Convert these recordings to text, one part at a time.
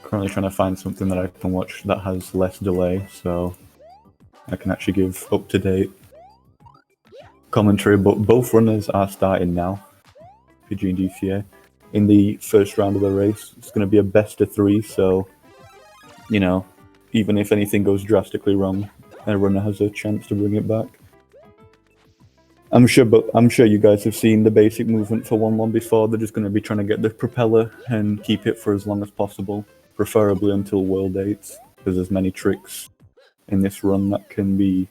Currently trying to find something that I can watch that has less delay, so I can actually give up-to-date commentary, but both runners are starting now, Pidgey and DCA. In the first round of the race, it's going to be a best of 3, so, you know, even if anything goes drastically wrong, a runner has a chance to bring it back. I'm sure you guys have seen the basic movement for 1-1 before. They're just going to be trying to get the propeller and keep it for as long as possible, preferably until World 8, because there's many tricks in this run that can be,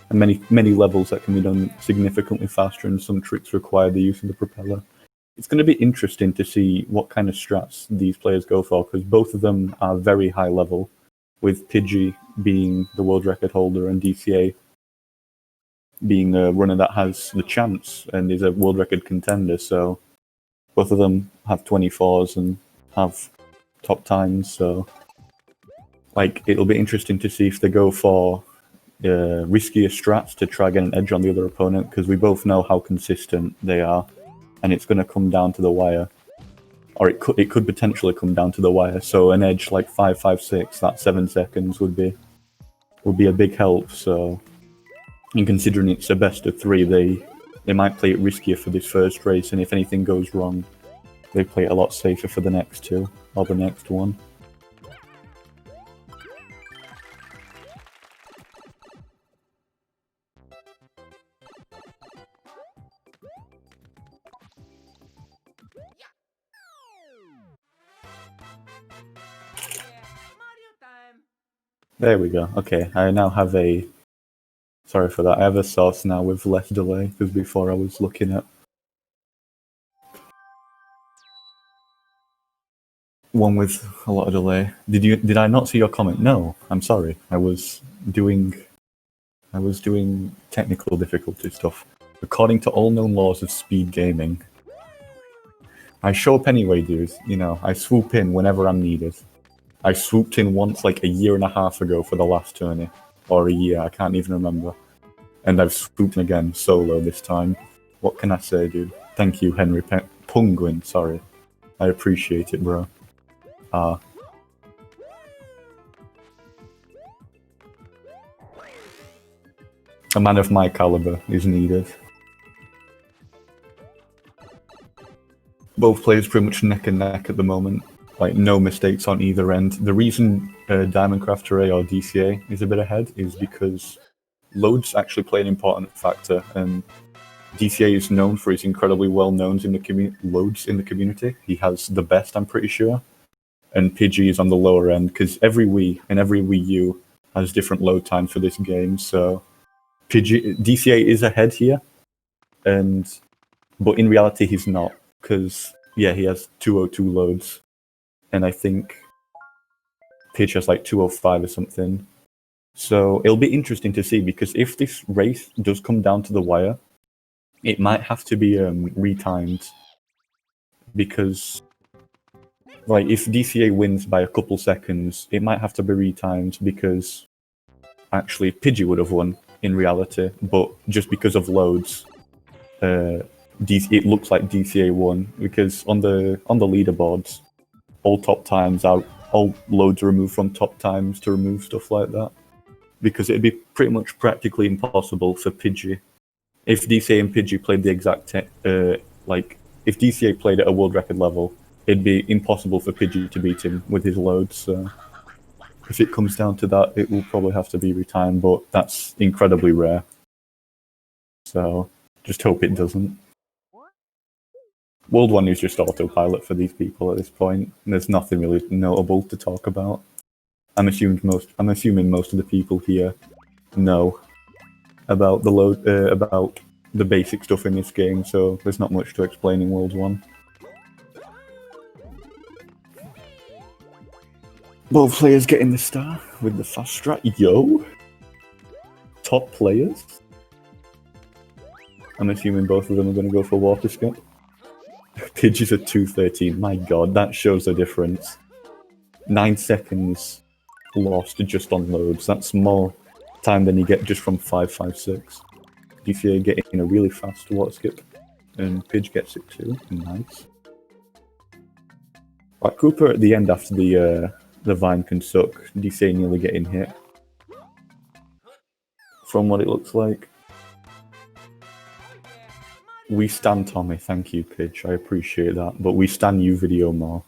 and many levels that can be done significantly faster, and some tricks require the use of the propeller. It's going to be interesting to see what kind of strats these players go for, because both of them are very high level, with Pidgey being the world record holder and DCA being a runner that has the chance and is a world record contender. So both of them have 24s and have top times. So like, it'll be interesting to see if they go for riskier strats to try get an edge on the other opponent, because we both know how consistent they are, and it's going to come down to the wire, or it could potentially come down to the wire. So an edge like 5.56, that 7 seconds would be a big help. So, and considering it's a best of 3, they might play it riskier for this first race, and if anything goes wrong, they play it a lot safer for the next 2 or the next one. There we go. Okay, I now have a... Sorry for that. I have a source now with less delay, because before I was looking at one with a lot of delay. Did I not see your comment? No, I'm sorry. I was doing technical difficulty stuff. According to all known laws of speed gaming, I show up anyway, dude. You know, I swoop in whenever I'm needed. I swooped in once like a year and a half ago for the last tourney. Or a year, I can't even remember. And I've swooped in again, solo this time. What can I say, dude? Thank you, Henry Penguin, sorry. I appreciate it, bro. A man of my caliber is needed. Both players pretty much neck and neck at the moment. Like, no mistakes on either end. The reason DiamondcrafterA or DCA is a bit ahead is because loads actually play an important factor, and DCA is known for his incredibly well-known loads in the community. He has the best, I'm pretty sure. And Pidgey is on the lower end, because every Wii and every Wii U has different load times for this game, so DCA is ahead here, but in reality he's not, because, yeah, he has 202 loads. And I think Pidgey has like 205 or something. So it'll be interesting to see, because if this race does come down to the wire, it might have to be retimed. Because, like, if DCA wins by a couple seconds, it might have to be retimed, because actually Pidgey would have won in reality, but just because of loads, it looks like DCA won, because on the leaderboards, all loads are removed from top times to remove stuff like that. Because it'd be pretty much practically impossible for Pidgey. If DCA and Pidgey played the exact... if DCA played at a world record level, it'd be impossible for Pidgey to beat him with his loads, so... If it comes down to that, it will probably have to be retimed, but that's incredibly rare. So, just hope it doesn't. World 1 is just autopilot for these people at this point. There's nothing really notable to talk about. I'm assuming most of the people here know about about the basic stuff in this game, so there's not much to explain in World 1. Both players getting the star with the fast strat. Yo! Top players? I'm assuming both of them are going to go for water skip. Pidgey's at 2:13. My god, that shows the difference. 9 seconds lost just on loads. That's more time than you get just from 5.56. DCA getting a really fast water skip, and Pidge gets it too. Nice. Right, Cooper at the end after the vine can suck. DCA nearly getting hit. From what it looks like. We stan Tommy, thank you, Pidge. I appreciate that, but we stan you video more.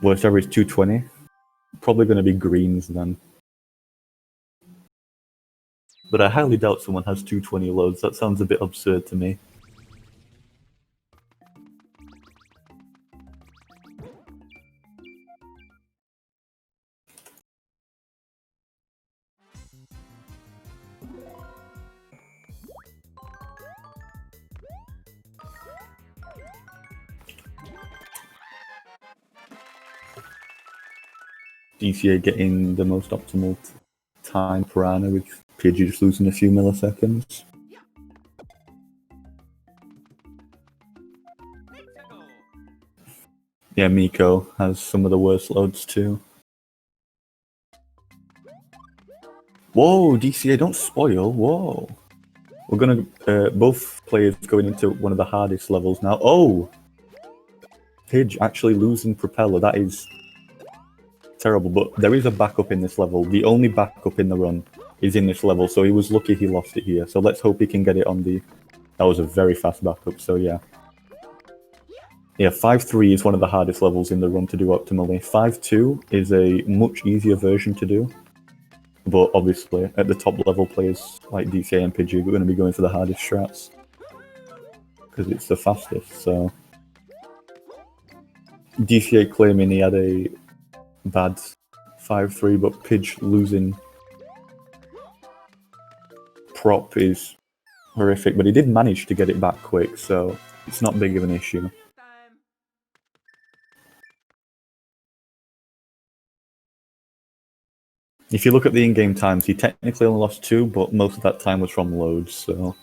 Worst ever is 220. Probably going to be greens then. But I highly doubt someone has 220 loads. That sounds a bit absurd to me. DCA getting the most optimal time per hour with Pidgey just losing a few milliseconds. Yeah, Miko has some of the worst loads too. Whoa, DCA, don't spoil. Whoa. We're gonna, both players going into one of the hardest levels now. Oh! Pidge actually losing Propeller, that is terrible, but there is a backup in this level. The only backup in the run is in this level, so he was lucky he lost it here. So let's hope he can get it on the... That was a very fast backup, so yeah. Yeah, 5-3 is one of the hardest levels in the run to do optimally. 5-2 is a much easier version to do. But obviously, at the top level, players like DCA and Pidgey are going to be going for the hardest strats. Because it's the fastest, so... DCA claiming he had a bad 5-3, but Pidge losing prop is horrific. But he did manage to get it back quick, so it's not big of an issue. If you look at the in-game times, he technically only lost 2, but most of that time was from loads, so...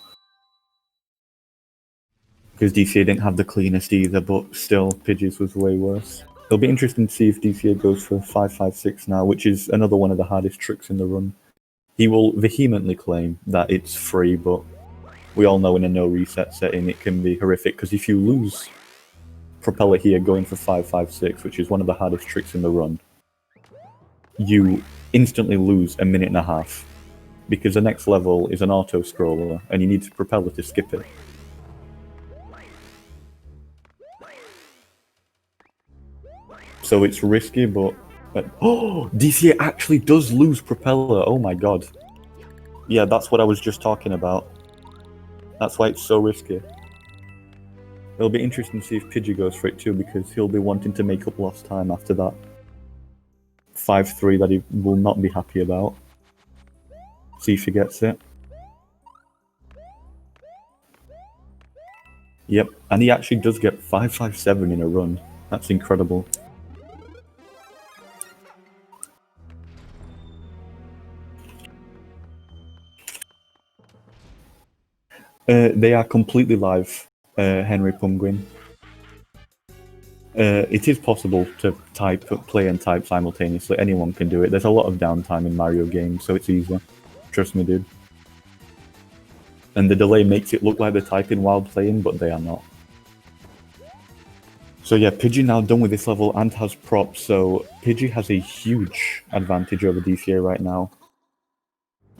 Because DCA didn't have the cleanest either, but still, Pidge's was way worse. It'll be interesting to see if DCA goes for 5-5-6 now, which is another one of the hardest tricks in the run. He will vehemently claim that it's free, but we all know in a no-reset setting it can be horrific, because if you lose Propeller here going for 5-5-6, which is one of the hardest tricks in the run, you instantly lose a minute and a half, because the next level is an auto-scroller, and you need Propeller to skip it. So it's risky, but... Oh! DCA actually does lose Propeller! Oh my god. Yeah, that's what I was just talking about. That's why it's so risky. It'll be interesting to see if Pidgey goes for it too, because he'll be wanting to make up lost time after that 5-3 that he will not be happy about. See if he gets it. Yep, and he actually does get 5-5-7 in a run. That's incredible. They are completely live, Henry Penguin. It is possible to play and type simultaneously. Anyone can do it. There's a lot of downtime in Mario games, so it's easy. Trust me, dude. And the delay makes it look like they're typing while playing, but they are not. So yeah, Pidgey now done with this level and has props, so Pidgey has a huge advantage over DCA right now.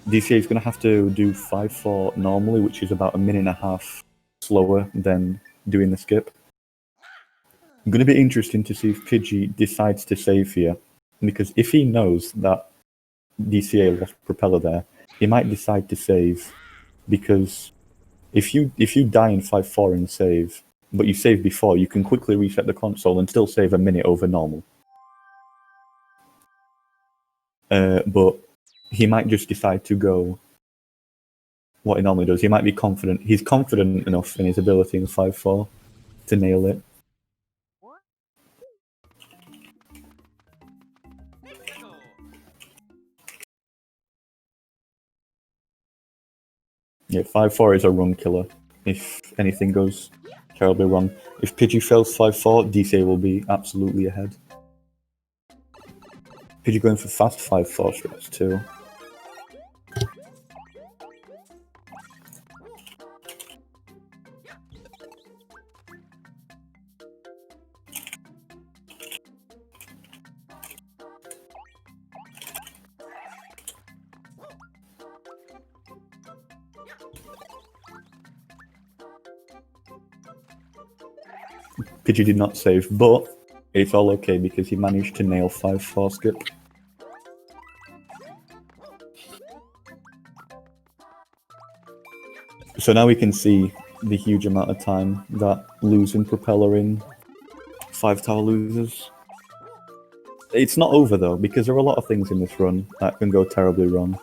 DCA is going to have to do 5-4 normally, which is about a minute and a half slower than doing the skip. Going to be interesting to see if Pidgey decides to save here, because if he knows that DCA lost Propeller there, he might decide to save, because if you die in 5-4 and save, but you save before, you can quickly reset the console and still save a minute over normal. But he might just decide to go what he normally does. He might be confident. He's confident enough in his ability in 5-4 to nail it. Yeah, 5-4 is a run killer if anything goes terribly wrong. If Pidgey fails 5-4, DCA will be absolutely ahead. Pidgey going for fast 5-4 strats too. Pidgey did not save, but it's all okay because he managed to nail 5-4 skip. So now we can see the huge amount of time that losing Propeller in 5-tower loses. It's not over though, because there are a lot of things in this run that can go terribly wrong.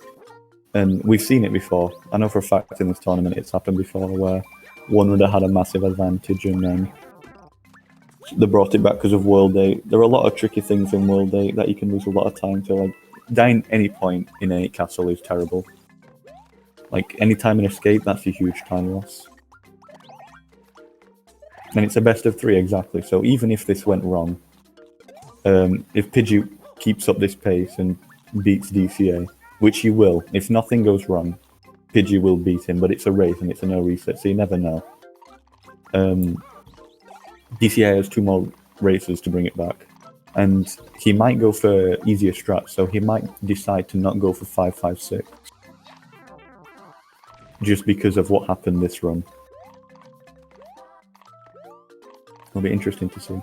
And we've seen it before. I know for a fact in this tournament it's happened before where one runner had a massive advantage and then they brought it back because of World 8. There are a lot of tricky things in World 8 that you can lose a lot of time to. Like, dying any point in 8 castle is terrible. Like, any time in escape, that's a huge time loss. And it's a best of 3 exactly, so even if this went wrong, if Pidgey keeps up this pace and beats DCA, which he will, if nothing goes wrong, Pidgey will beat him, but it's a race and it's a no reset, so you never know. DCA has 2 more races to bring it back, and he might go for easier strats, so he might decide to not go for 5-5-6, just because of what happened this run. It'll be interesting to see.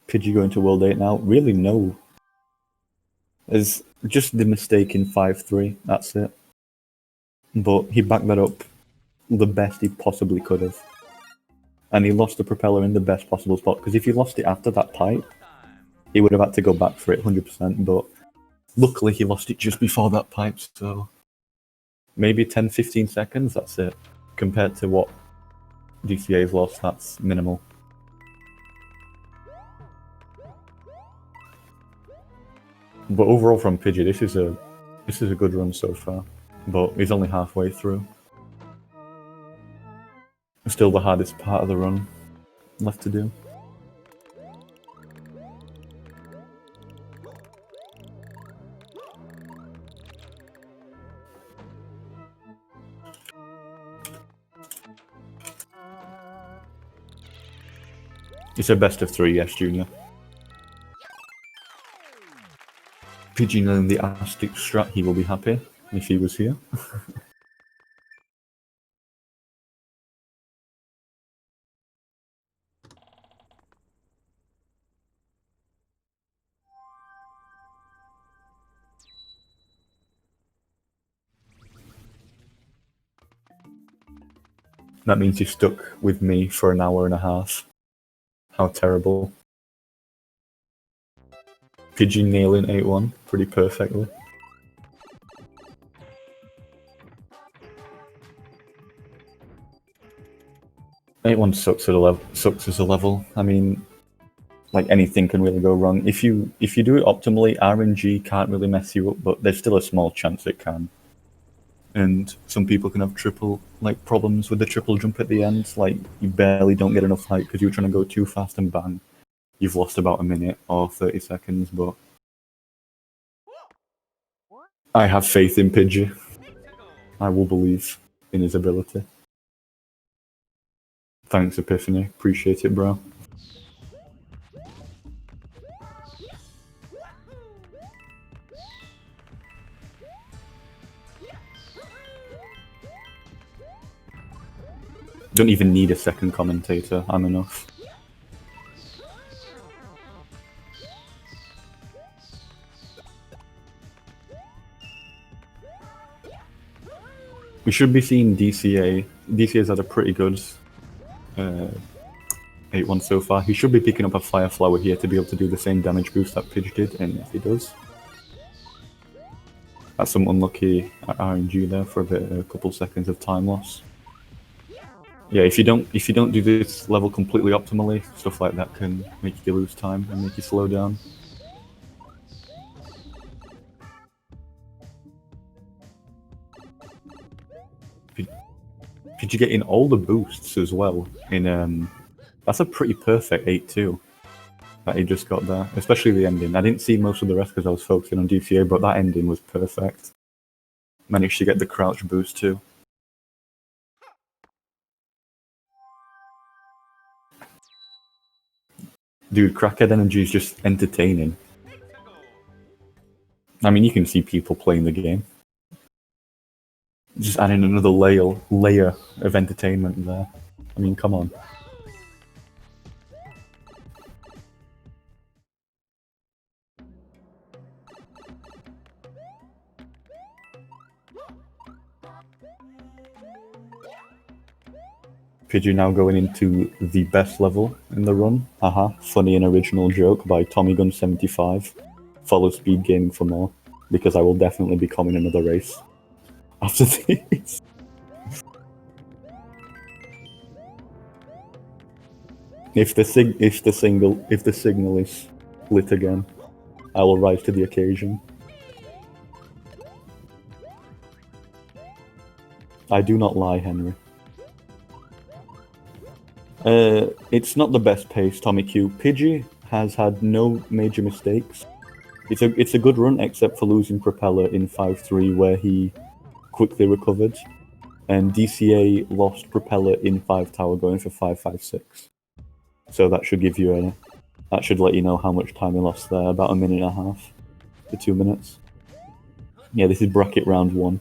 Pidgey going to World 8 now? Really, no. There's just the mistake in 5-3, that's it. But he backed that up the best he possibly could have. And he lost the Propeller in the best possible spot, because if he lost it after that pipe, he would have had to go back for it 100%, but luckily he lost it just before that pipe, so maybe 10-15 seconds, that's it. Compared to what DCA's lost, that's minimal. But overall from Pidgey, this is a good run so far. But he's only halfway through. Still the hardest part of the run left to do. It's a best of 3, yes, Junior. Pidgey knowing the Aztec strat, he will be happy if he was here. That means you're stuck with me for an hour and a half. How terrible. Pidgey nailing 8-1 pretty perfectly. One sucks as a level. I mean, like anything can really go wrong. If you do it optimally, RNG can't really mess you up, but there's still a small chance it can. And some people can have problems with the triple jump at the end. Like you barely don't get enough height because you're trying to go too fast and bang, you've lost about a minute or 30 seconds. But I have faith in Pidgey. I will believe in his ability. Thanks, Epiphany. Appreciate it, bro. Don't even need a second commentator. I'm enough. We should be seeing DCA. DCA's had a pretty good 8-1 so far. He should be picking up a Fire Flower here to be able to do the same damage boost that Pidge did, and if he does, That's some unlucky RNG there for a couple seconds of time loss. Yeah, if you don't do this level completely optimally, stuff like that can make you lose time and make you slow down. Did you get in all the boosts as well? That's a pretty perfect 8-2 that he just got there, especially the ending. I didn't see most of the rest because I was focusing on DCA, but that ending was perfect. Managed to get the crouch boost too. Dude, Crackhead Energy is just entertaining. I mean, you can see people playing the game. Just adding another layer of entertainment there. I mean, come on. Pidgey now going into the best level in the run. Haha, funny and original joke by TommyGun75. Follow SpeedGaming for more, because I will definitely be coming another race after this. If the signal is lit again, I will rise to the occasion. I do not lie, Henry. It's not the best pace, Tommy Q. Pidgey has had no major mistakes. It's a good run, except for losing Propeller in 5-3, where he quickly recovered, and DCA lost Propeller in 5 Tower, going for 5-5-6. So that should give you that should let you know how much time he lost there. About 1.5 minutes to 2 minutes. Yeah, this is bracket round 1.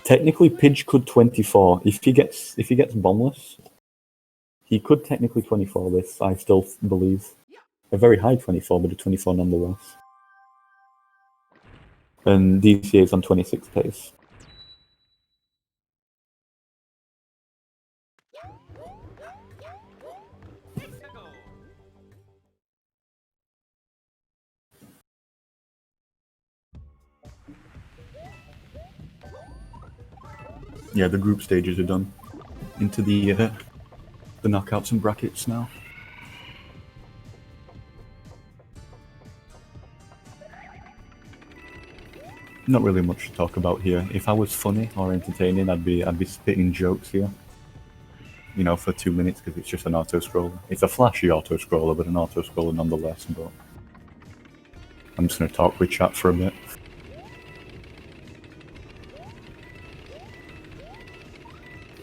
Technically, Pidge could 24 if he gets bombless. He could technically 24 this. I still believe a very high 24, but a 24 nonetheless. And DCA is on 26 pace. Yeah, the group stages are done. Into the knockouts and brackets now. Not really much to talk about here. If I was funny or entertaining, I'd be spitting jokes here. You know, for 2 minutes, because it's just an auto-scroller. It's a flashy auto-scroller, but an auto-scroller nonetheless, but I'm just going to talk with chat for a bit.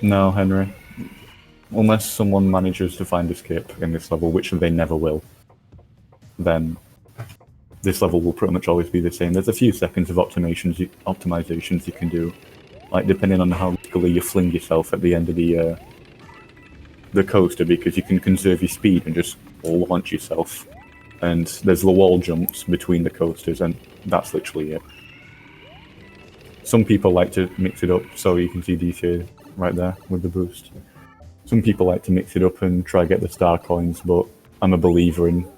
No, Henry. Unless someone manages to find escape in this level, which they never will, then this level will pretty much always be the same. There's a few seconds of optimizations you can do, like depending on how legally you fling yourself at the end of the coaster, because you can conserve your speed and just launch yourself. And there's the wall jumps between the coasters, and that's literally it. Some people like to mix it up, so you can see DCA right there with the boost. Some people like to mix it up and try to get the star coins, but I'm a believer in,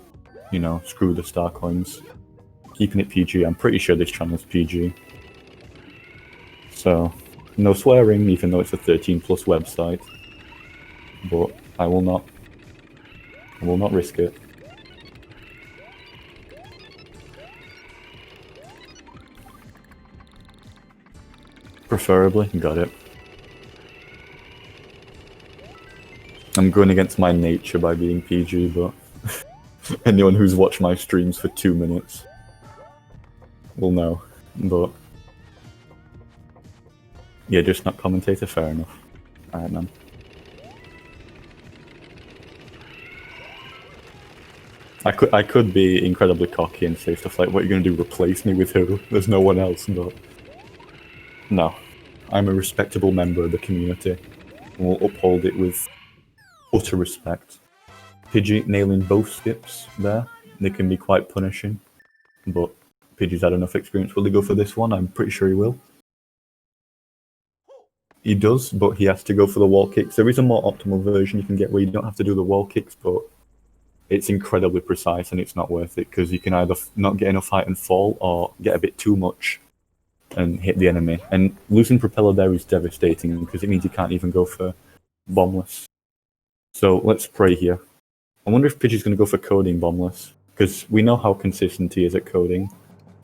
you know, screw the star coins. Keeping it PG. I'm pretty sure this channel's PG. So, no swearing, even though it's a 13+ website. But I will not risk it. Preferably, got it. I'm going against my nature by being PG, but anyone who's watched my streams for 2 minutes will know. But yeah, just not commentator, fair enough. Alright, man. I could be incredibly cocky and say stuff like, what are you going to do, replace me with who? There's no one else, but no. I'm a respectable member of the community, and will uphold it with utter respect. Pidgey nailing both skips there. They can be quite punishing, but Pidgey's had enough experience. Will he go for this one? I'm pretty sure he will. He does, but he has to go for the wall kicks. There is a more optimal version you can get where you don't have to do the wall kicks, but it's incredibly precise and it's not worth it because you can either not get enough height and fall or get a bit too much and hit the enemy. And losing propeller there is devastating because it means you can't even go for bombless. So let's pray here. I wonder if Pidgey's going to go for coding bombless because we know how consistent he is at coding,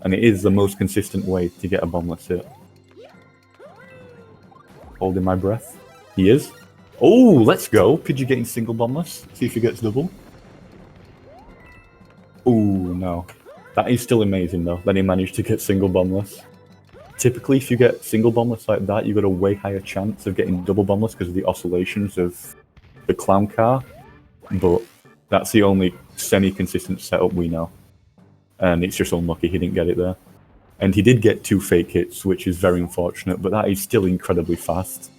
and it is the most consistent way to get a bombless hit. Holding my breath. He is. Oh, let's go. Pidgey getting single bombless. See if he gets double. Oh, no. That is still amazing, though, that he managed to get single bombless. Typically, if you get single bombless like that, you've got a way higher chance of getting double bombless because of the oscillations of the clown car. But that's the only semi-consistent setup we know. And it's just unlucky he didn't get it there. And he did get 2 fake hits, which is very unfortunate, but that is still incredibly fast.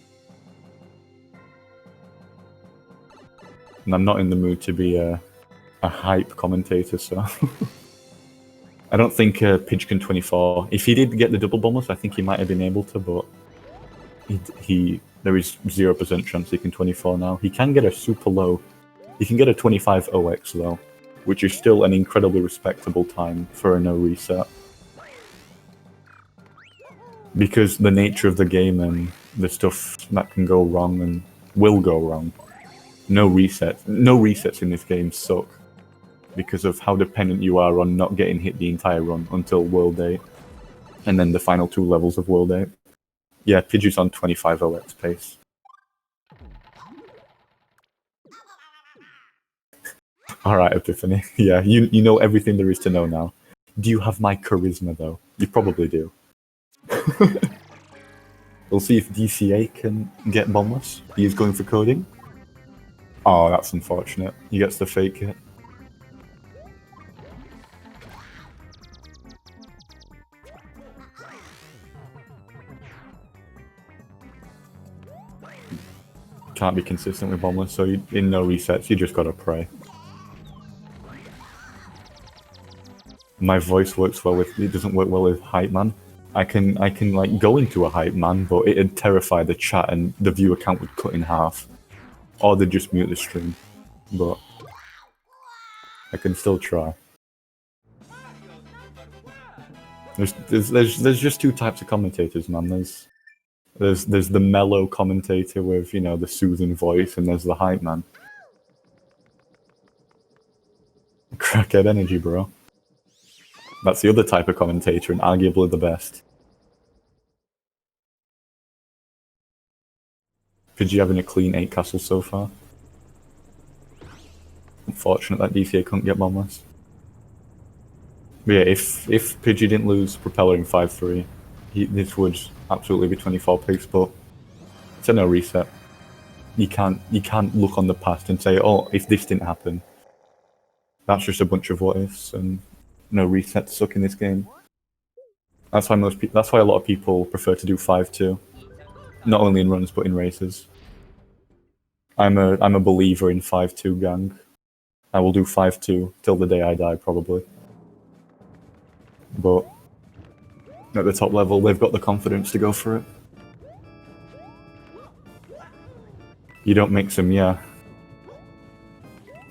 And I'm not in the mood to be a hype commentator, so... I don't think Pidgekin 24... If he did get the double bombless, I think he might have been able to, but... There is 0% chance he can 24 now. He can get a super low. He can get a 25 OX, though, which is still an incredibly respectable time for a no reset. Because the nature of the game and the stuff that can go wrong and will go wrong. No resets in this game suck. Because of how dependent you are on not getting hit the entire run until World 8. And then the final 2 levels of World 8. Yeah, Pidgey's on 25 OX pace. Alright, Epiphany. Yeah, you know everything there is to know now. Do you have my charisma, though? You probably do. We'll see if DCA can get bombless. He is going for coding. Oh, that's unfortunate. He gets the fake hit. Can't be consistent with bombless, so in no resets, you just gotta pray. My voice works well with... It doesn't work well with Hype Man. I can like go into a Hype Man, but it'd terrify the chat and the viewer count would cut in half. Or they'd just mute the stream. But... I can still try. There's just 2 types of commentators, man. There's the mellow commentator with, you know, the soothing voice, and there's the hype man. Crackhead energy, bro. That's the other type of commentator, and arguably the best. Pidgey having a clean 8 castles so far. Unfortunate that DCA couldn't get bombless. But yeah, if Pidgey didn't lose Propeller in 5-3, this would absolutely be 24 pace, but it's a no reset. You can't look on the past and say, oh, if this didn't happen. That's just a bunch of what ifs, and no resets suck in this game. That's why that's why a lot of people prefer to do 5-2, not only in runs but in races. I'm a believer in 5-2 gang. I will do 5-2 till the day I die, probably. But at the top level, they've got the confidence to go for it. You don't mix them, yeah.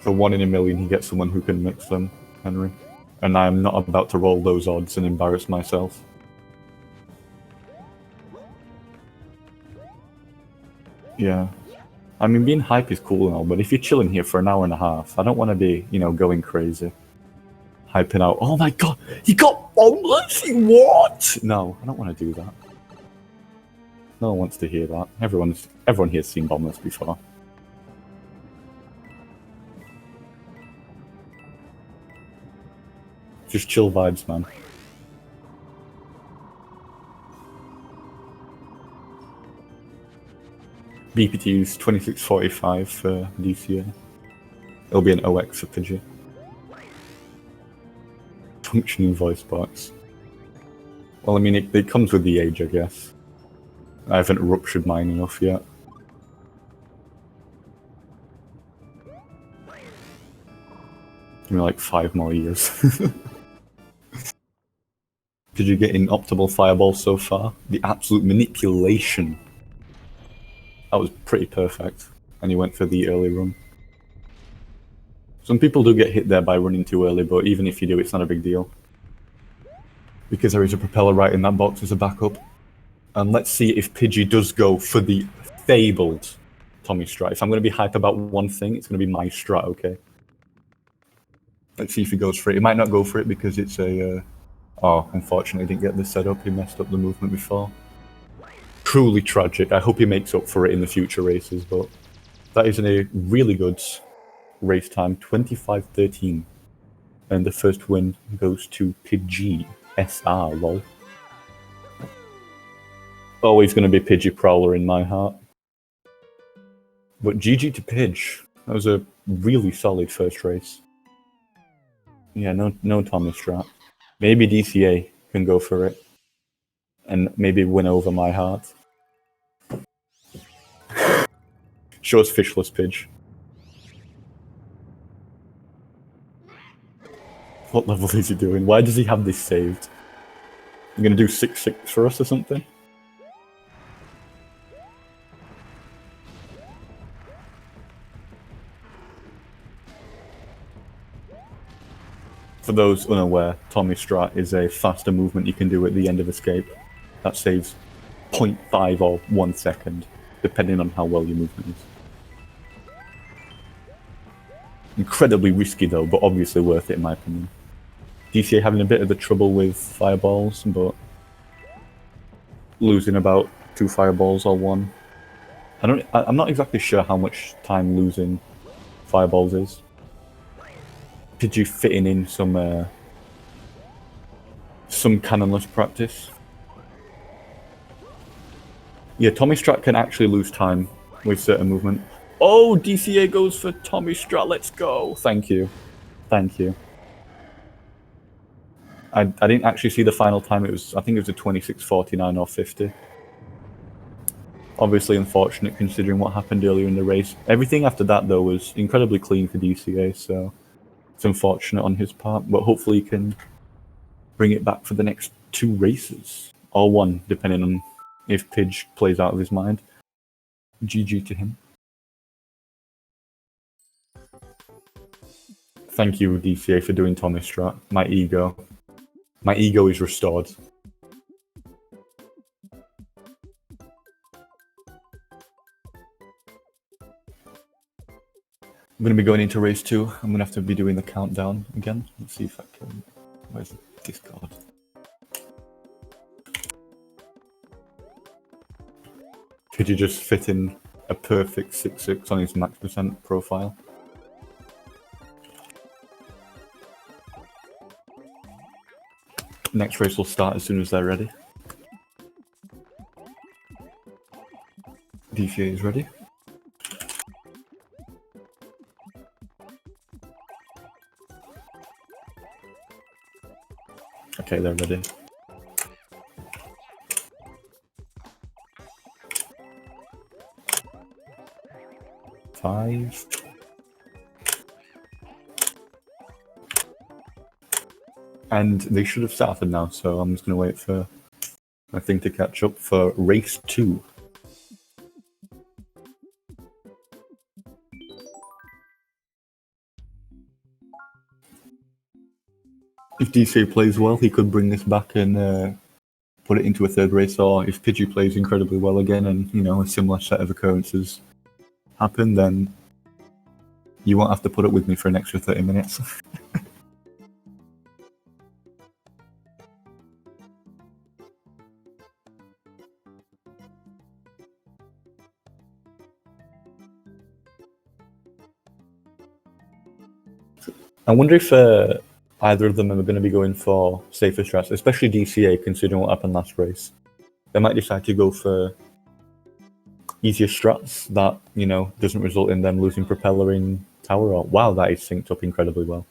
For 1 in a million, you get someone who can mix them, Henry. And I'm not about to roll those odds and embarrass myself. Yeah. I mean, being hype is cool and all, but if you're chilling here for an hour and a half, I don't want to be, you know, going crazy. Hyping out, oh my god, he got bombless? What? No, I don't want to do that. No one wants to hear that. Everyone here's seen bombless before. Just chill vibes, man. BPT is 2645 for DCA. It'll be an OX for Pidgey. Functioning voice box. Well, I mean, it comes with the age, I guess. I haven't ruptured mine enough yet. Give me like 5 more years. Did you get in optimal fireball so far? The absolute manipulation. That was pretty perfect. And he went for the early run. Some people do get hit there by running too early, but even if you do, it's not a big deal. Because there is a propeller right in that box as a backup. And let's see if Pidgey does go for the fabled Tommy strat. If I'm going to be hype about one thing, it's going to be my strat, okay? Let's see if he goes for it. He might not go for it because it's a... oh, unfortunately, didn't get this set up. He messed up the movement before. Truly tragic. I hope he makes up for it in the future races, but that is a really good race time, 25:13. And the first win goes to Pidgey. SR, lol. Always going to be Pidgey Prowler in my heart. But GG to Pidge. That was a really solid first race. Yeah, no Tommy strat. Maybe DCA can go for it. And maybe win over my heart. Shows fishless Pidge. What level is he doing? Why does he have this saved? You gonna do 6-6 for us or something? For those unaware, Tommy Strat is a faster movement you can do at the end of escape. That saves 0.5 or 1 second, depending on how well your movement is. Incredibly risky though, but obviously worth it in my opinion. DCA having a bit of the trouble with fireballs, but losing about 2 fireballs or 1. I'm not exactly sure how much time losing fireballs is. Pidgey fitting in some cannonless practice. Yeah, Tommy Strat can actually lose time with certain movement. Oh, DCA goes for Tommy Strat, let's go! Thank you. Thank you. I didn't actually see the final time, I think it was a 26:49 or 50. Obviously unfortunate considering what happened earlier in the race. Everything after that though was incredibly clean for DCA, so it's unfortunate on his part, but hopefully he can bring it back for the next 2 races. Or 1, depending on if Pidge plays out of his mind. GG to him. Thank you, DCA, for doing Tommy Strat. My ego is restored. I'm going to be going into race 2. I'm going to have to be doing the countdown again. Let's see if I can... Where's the Discord? Could you just fit in a perfect 6-6 on his max percent profile? Next race will start as soon as they're ready. DCA is ready. Okay, they're ready. Five. And they should have started now, so I'm just going to wait for my thing to catch up for race 2. If DC plays well, he could bring this back and put it into a 3rd race, or if Pidgey plays incredibly well again and, you know, a similar set of occurrences happen, then you won't have to put up with me for an extra 30 minutes. I wonder if either of them are going to be going for safer strats, especially DCA, considering what happened last race. They might decide to go for easier strats that, you know, doesn't result in them losing propeller in tower. Or wow, that is synced up incredibly well.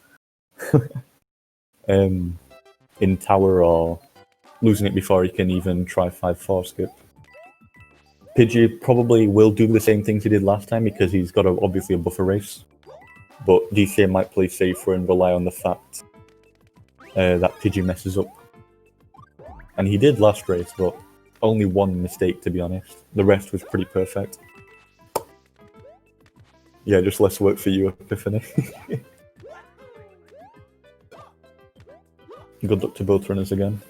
In tower, or losing it before he can even try 5-4 skip. Pidgey probably will do the same things he did last time because he's got obviously a buffer race. But DCA might play safer and rely on the fact that Pidgey messes up. And he did last race, but only 1 mistake, to be honest. The rest was pretty perfect. Yeah, just less work for you, Epiphany. Good luck to both runners again.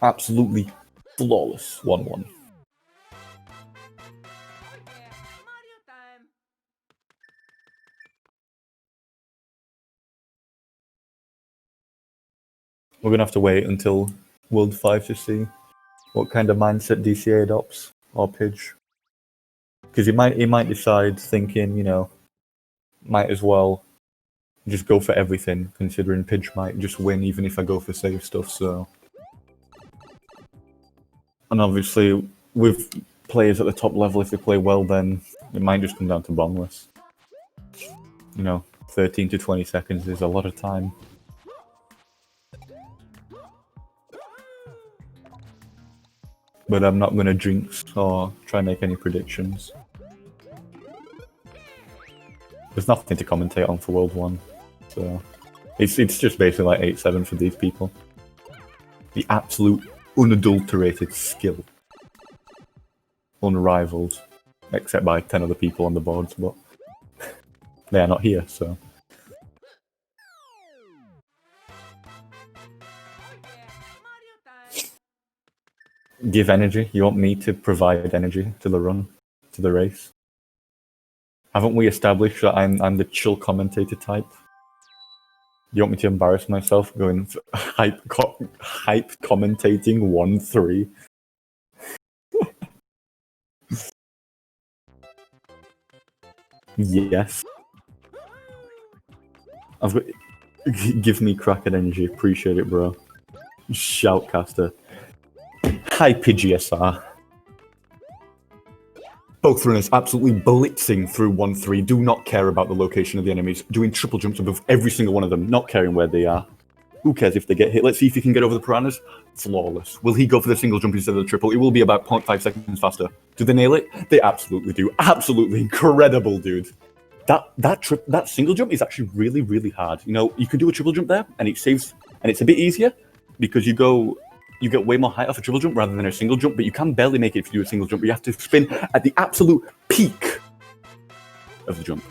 Absolutely flawless 1-1. We're going to have to wait until World 5 to see what kind of mindset DCA adopts, or Pidge. Because he might decide thinking, you know, might as well just go for everything, considering Pidge might just win even if I go for safe stuff, so... And obviously, with players at the top level, if they play well, then it might just come down to bongless. You know, 13 to 20 seconds is a lot of time. But I'm not going to jinx or try and make any predictions. There's nothing to commentate on for World 1, so... It's just basically like 8-7 for these people. The absolute unadulterated skill. Unrivaled. Except by 10 other people on the boards, but... they are not here, so... Give energy? You want me to provide energy to the run? To the race? Haven't we established that I'm the chill commentator type? You want me to embarrass myself going hype commentating 1-3? Yes. I've got... Give me crackhead energy, appreciate it, bro. Shoutcaster. Hi, Pidgey SR. Both runners absolutely blitzing through 1-3, do not care about the location of the enemies, doing triple jumps above every single one of them, not caring where they are. Who cares if they get hit? Let's see if he can get over the piranhas. Flawless. Will he go for the single jump instead of the triple? It will be about 0.5 seconds faster. Do they nail it? They absolutely do. Absolutely incredible, dude. That single jump is actually really, really hard. You know, you can do a triple jump there, and it saves, and it's a bit easier because you get way more height off a triple jump rather than a single jump, but you can barely make it if you do a single jump. You have to spin at the absolute peak of the jump.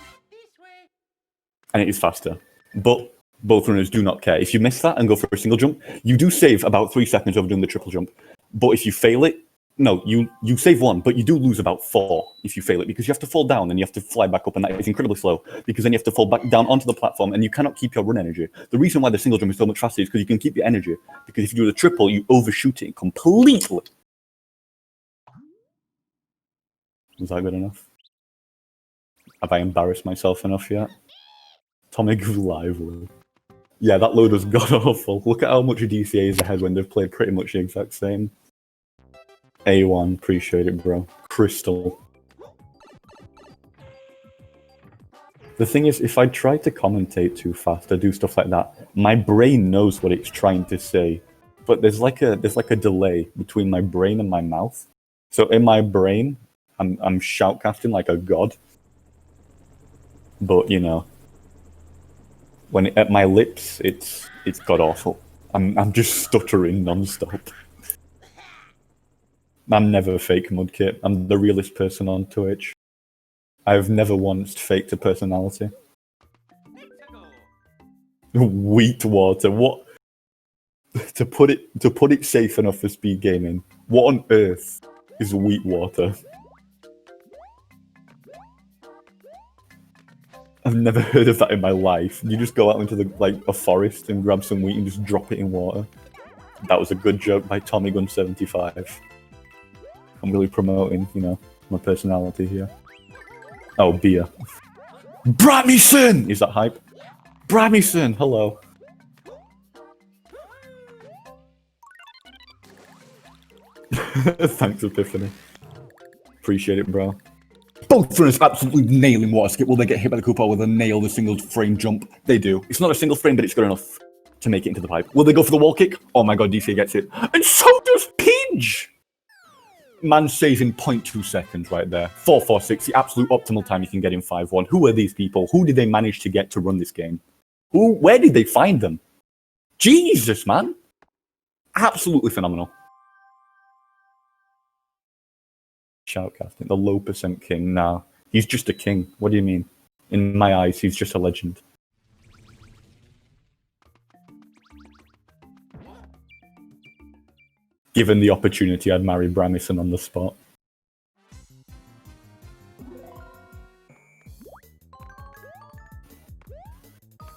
And it is faster. But both runners do not care. If you miss that and go for a single jump, you do save about 3 seconds over doing the triple jump. But if you fail it, no, you save 1, but you do lose about 4 if you fail it, because you have to fall down and you have to fly back up, and that is incredibly slow, because then you have to fall back down onto the platform and you cannot keep your run energy. The reason why the single jump is so much faster is because you can keep your energy, because if you do the triple, you overshoot it completely. Was that good enough? Have I embarrassed myself enough yet? Atomic Lively. Yeah, that load was god-awful. Look at how much DCA is ahead when they've played pretty much the exact same. A1, appreciate it, bro. Crystal. The thing is, if I try to commentate too fast or do stuff like that, my brain knows what it's trying to say, but there's like a delay between my brain and my mouth. So in my brain, I'm shoutcasting like a god, but you know, when at my lips, it's god awful. I'm just stuttering non-stop. I'm never fake Mudkip. I'm the realest person on Twitch. I've never once faked a personality. Wheat water. What? to put it safe enough for speed gaming. What on earth is wheat water? I've never heard of that in my life. You just go out into a forest and grab some wheat and just drop it in water. That was a good joke by Tommy Gun 75. I'm really promoting, you know, my personality here. Oh, beer. Bramison! Is that hype? Bramison! Hello. Thanks, Epiphany. Appreciate it, bro. Both runners absolutely nailing water skip. Will they get hit by the Koopa? Will they nail the single frame jump? They do. It's not a single frame, but it's good enough to make it into the pipe. Will they go for the wall kick? Oh my god, DC gets it. And so does Pidge! Man saving 0.2 seconds right there. 446, the absolute optimal time you can get in 5-1. Who are these people? Who did they manage to get to run this game? Where did they find them? Jesus, man. Absolutely phenomenal. Shoutcasting, the low percent king. Nah, he's just a king. What do you mean? In my eyes, he's just a legend. Given the opportunity, I'd marry Bramison on the spot.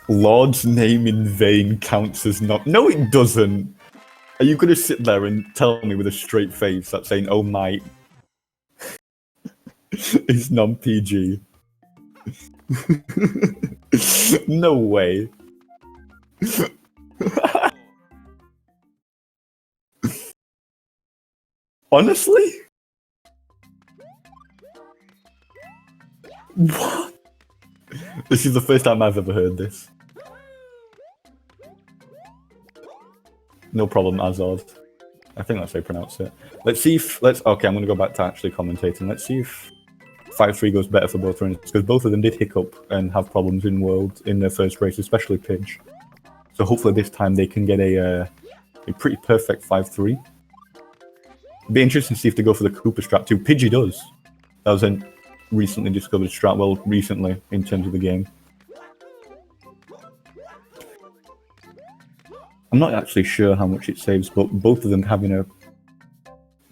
Lord's name in vain counts as not. No, it doesn't. Are you going to sit there and tell me with a straight face that saying, oh my, is non-PG? No way. Honestly? What? This is the first time I've ever heard this. No problem, Azord. I think that's how you pronounce it. Let's see if... Okay, I'm going to go back to actually commentating. Let's see if 5-3 goes better for both runners, because both of them did hiccup and have problems in their first race, especially Pidge. So hopefully this time they can get a pretty perfect 5-3. Be interesting to see if they go for the Cooper strat too. Pidgey does. That was a recently discovered strat, well, recently, in terms of the game. I'm not actually sure how much it saves, but both of them having a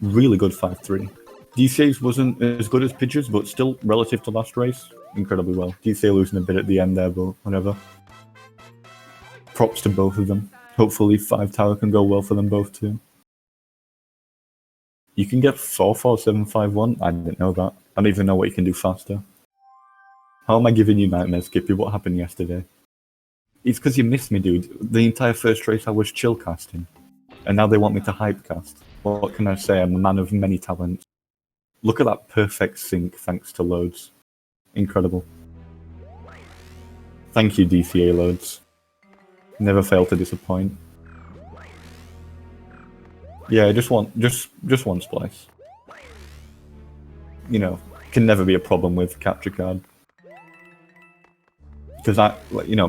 really good 5-3. D-Saves wasn't as good as Pidge's, but still, relative to last race, incredibly well. D-Save losing a bit at the end there, but whatever. Props to both of them. Hopefully 5 Tower can go well for them both too. You can get 4-4-7-5-1? I didn't know that. I don't even know what you can do faster. How am I giving you nightmares, Skippy? What happened yesterday? It's because you missed me, dude. The entire first race I was chill casting. And now they want me to hype cast. What can I say? I'm a man of many talents. Look at that perfect sync thanks to Loads. Incredible. Thank you, DCA Loads. Never fail to disappoint. Yeah, just one splice. You know, can never be a problem with capture card. Because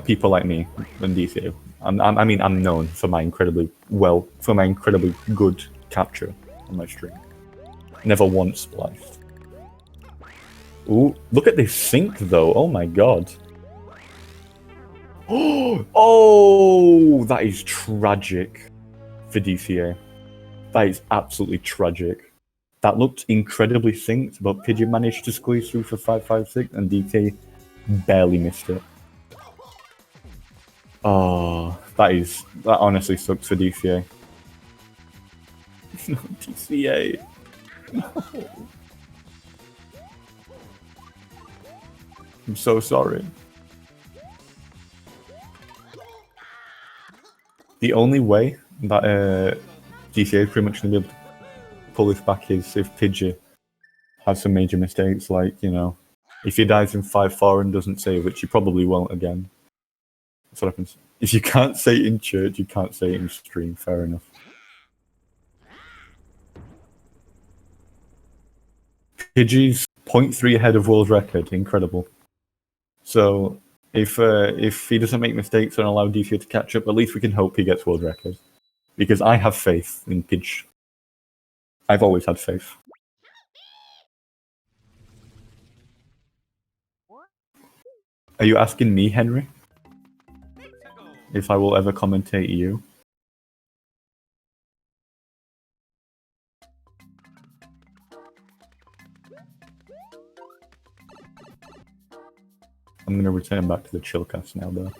people like me and DCA, I'm known for my incredibly good capture on my stream. Never once spliced. Ooh, look at this sync though. Oh my god. Oh, that is tragic for DCA. That is absolutely tragic. That looked incredibly synced, but Pidgey managed to squeeze through for 5-5-6, and DK barely missed it. Oh, that honestly sucks for DCA. No, DCA. No. I'm so sorry. The only way that DCA is pretty much going to be able to pull this back is if Pidgey has some major mistakes, like, if he dies in 5-4 and doesn't save, which he probably won't again. That's what happens. If you can't say it in church, you can't say it in stream. Fair enough. Pidgey's 0.3 ahead of world record. Incredible. So if he doesn't make mistakes and allow DCA to catch up, at least we can hope he gets world record. Because I have faith in Pidge. I've always had faith. Are you asking me, Henry? If I will ever commentate you? I'm gonna return back to the chillcast now, though.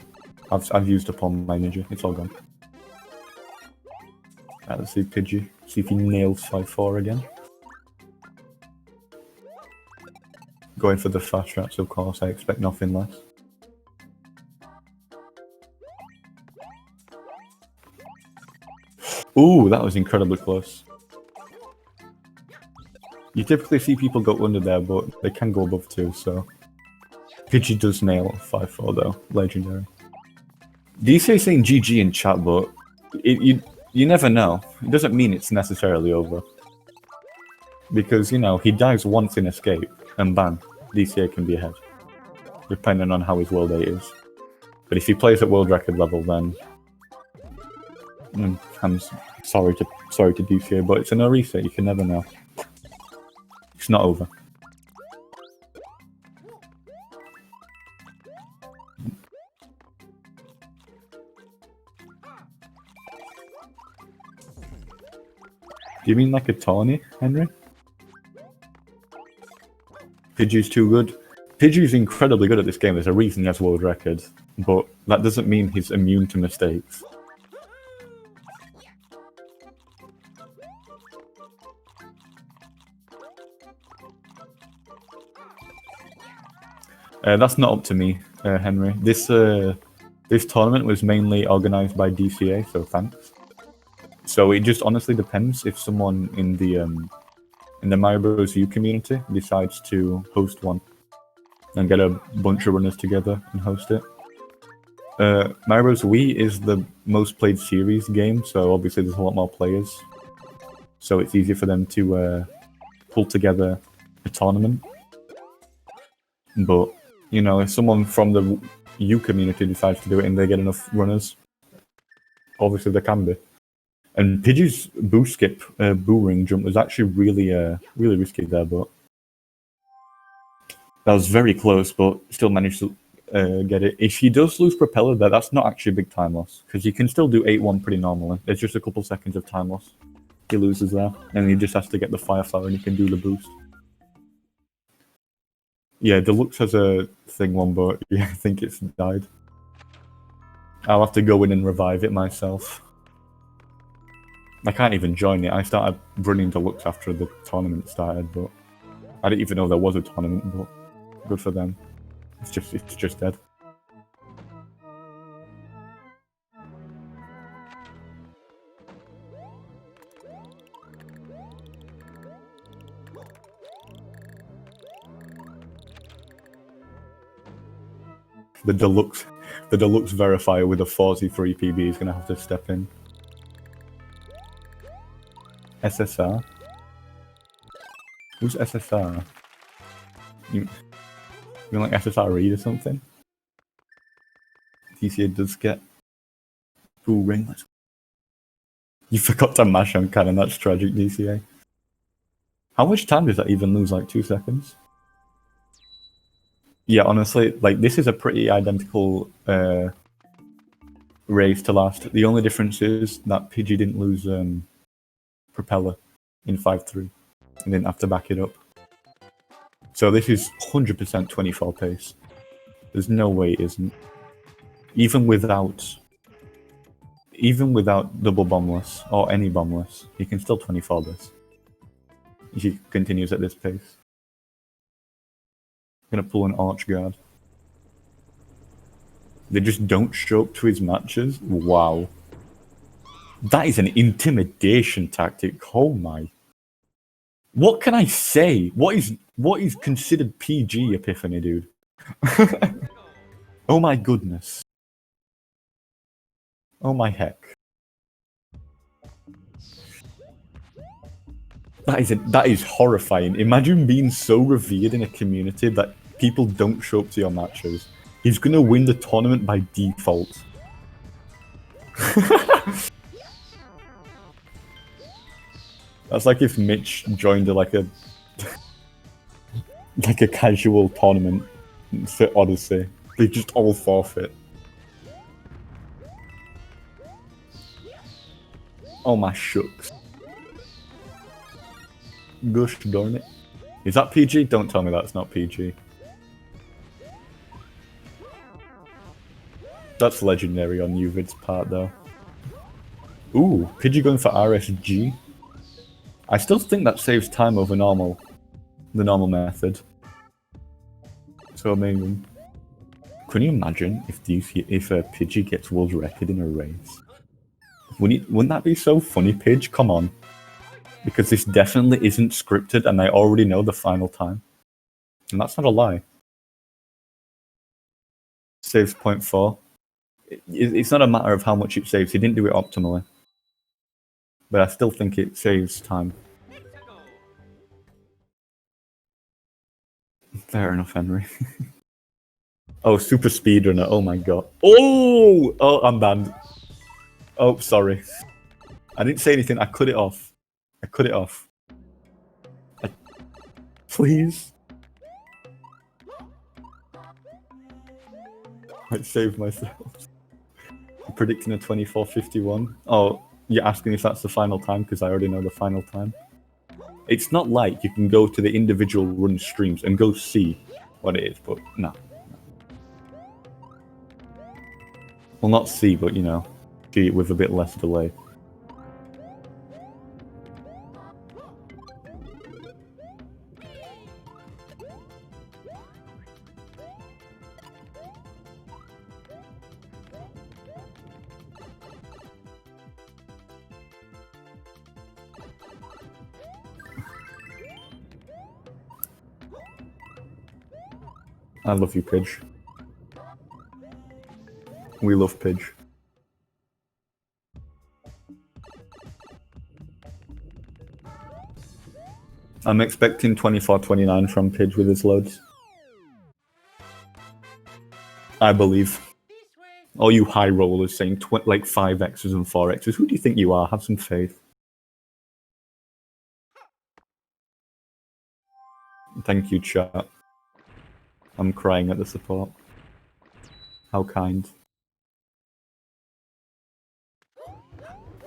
I've used up all my energy. It's all gone. Right, let's see Pidgey. See if he nails 5-4 again. Going for the fast rats, of course. I expect nothing less. Ooh, that was incredibly close. You typically see people go under there, but they can go above too, so... Pidgey does nail 5-4 though. Legendary. DC is saying GG in chat, but you never know. It doesn't mean it's necessarily over. Because, he dies once in escape, and bang, DCA can be ahead. Depending on how his world 8 is. But if he plays at world record level, then... I'm sorry to DCA, but it's an reset, you can never know. It's not over. you mean like a Tawny, Henry? Pidgey's too good. Pidgey's incredibly good at this game. There's a reason he has world records, but that doesn't mean he's immune to mistakes. That's not up to me, Henry. This tournament was mainly organized by DCA, so thanks. So it just honestly depends if someone in the Mario Bros. U community decides to host one and get a bunch of runners together and host it. Mario Bros. Wii is the most played series game, so obviously there's a lot more players. So it's easier for them to pull together a tournament. But, you know, if someone from the U community decides to do it and they get enough runners, obviously there can be. And Pidgey's boo skip, boo ring jump was actually really risky there, but that was very close, but still managed to get it. If he does lose propeller there, that's not actually a big time loss, because you can still do 8-1 pretty normally. There's just a couple seconds of time loss. He loses there, and he just has to get the fire flower and he can do the boost. Yeah, Deluxe has a thing one, but yeah, I think it's died. I'll have to go in and revive it myself. I can't even join it. I started running Deluxe after the tournament started, but I didn't even know there was a tournament, but good for them. It's just dead. The deluxe verifier with a 43 PB is gonna have to step in. SSR? Who's SSR? You mean like SSR Reed or something? DCA does get full ring. You forgot to mash on cannon, that's tragic, DCA. How much time does that even lose? Like 2 seconds? Yeah, honestly, like this is a pretty identical race to last. The only difference is that Pidgey didn't lose propeller in 5-3 and didn't have to back it up. So this is 100% 24 pace. There's no way it isn't. Even without double bombless or any bombless, he can still 24 this. If he continues at this pace. Gonna pull an arch guard. They just don't show up to his matches? Wow. That is an intimidation tactic. Oh my. What can I say? What is considered PG Epiphany, dude? Oh my goodness. Oh my heck. That is horrifying. Imagine being so revered in a community that people don't show up to your matches. He's gonna win the tournament by default. That's like if Mitch joined like a casual tournament for Odyssey. They just all forfeit. Oh my shucks. Gosh darn it. Is that PG? Don't tell me that's not PG. That's legendary on Uvid's part though. Ooh, Pidgey going for RSG? I still think that saves time over the normal method. So amazing. Can you imagine if Pidgey gets world record in a race? Wouldn't that be so funny, Pidge? Come on. Because this definitely isn't scripted and I already know the final time. And that's not a lie. Saves 0.4. It's not a matter of how much it saves. He didn't do it optimally. But I still think it saves time. Fair enough, Henry. Oh, super speedrunner. Oh my god. Oh! Oh, I'm banned. Oh, sorry. I didn't say anything. I cut it off. I cut it off. Please? I saved myself. I'm predicting a 24-51. Oh, You're asking if that's the final time because I already know the final time. It's not like you can go to the individual run streams and go see what it is, but no. Well, not see, but you know, see it with a bit less delay. I love you, Pidge. We love Pidge. I'm expecting 24-29 from Pidge with his loads. I believe. All you high rollers saying like 5x's and 4x's. Who do you think you are? Have some faith. Thank you, chat. I'm crying at the support. How kind.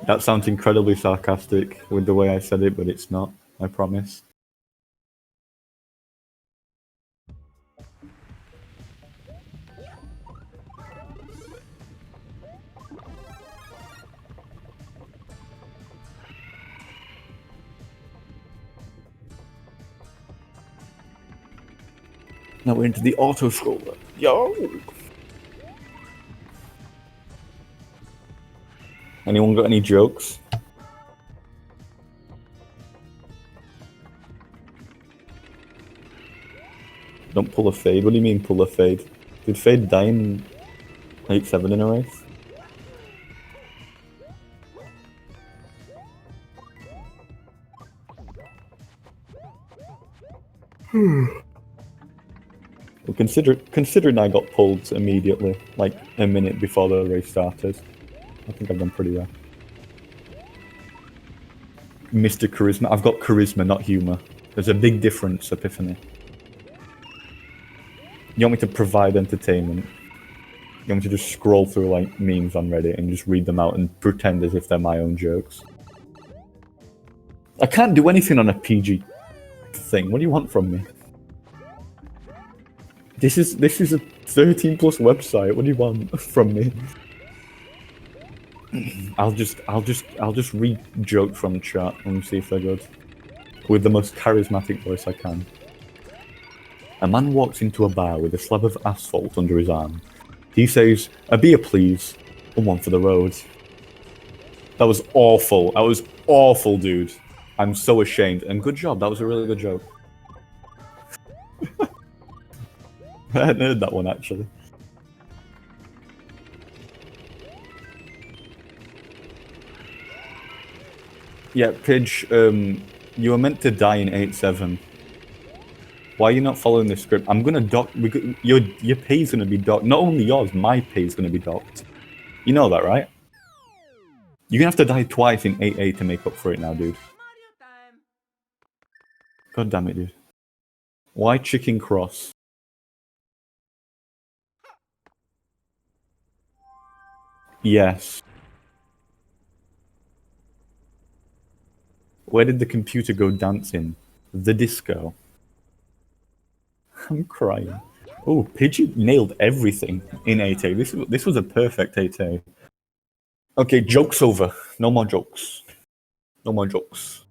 That sounds incredibly sarcastic with the way I said it, but it's not. I promise. Now we're into the auto scroller. Yo! Anyone got any jokes? Don't pull a fade. What do you mean pull a fade? Did Fade die in 8-7 in a race? Well, considering I got pulled immediately, like a minute before the race started, I think I've done pretty well. Mr. Charisma. I've got charisma, not humor. There's a big difference, Epiphany. You want me to provide entertainment? You want me to just scroll through like memes on Reddit and just read them out and pretend as if they're my own jokes? I can't do anything on a PG thing. What do you want from me? This is a 13+ website. What do you want from me? I'll just read jokes from chat and see if they're good. With the most charismatic voice I can. A man walks into a bar with a slab of asphalt under his arm. He says, "A beer please, and one for the road." That was awful. That was awful, dude. I'm so ashamed. And good job, that was a really good joke. I hadn't heard that one, actually. Yeah, Pidge, you were meant to die in 8-7. Why are you not following the script? I'm gonna dock... Your pay's gonna be docked. Not only yours, my pay's gonna be docked. You know that, right? You're gonna have to die twice in 8-8 to make up for it now, dude. God damn it, dude. Why Chicken Cross? Yes. Where did the computer go dancing? The disco. I'm crying. Oh, Pidgey nailed everything in 8A. This was a perfect 8A. Okay, joke's over. No more jokes. No more jokes.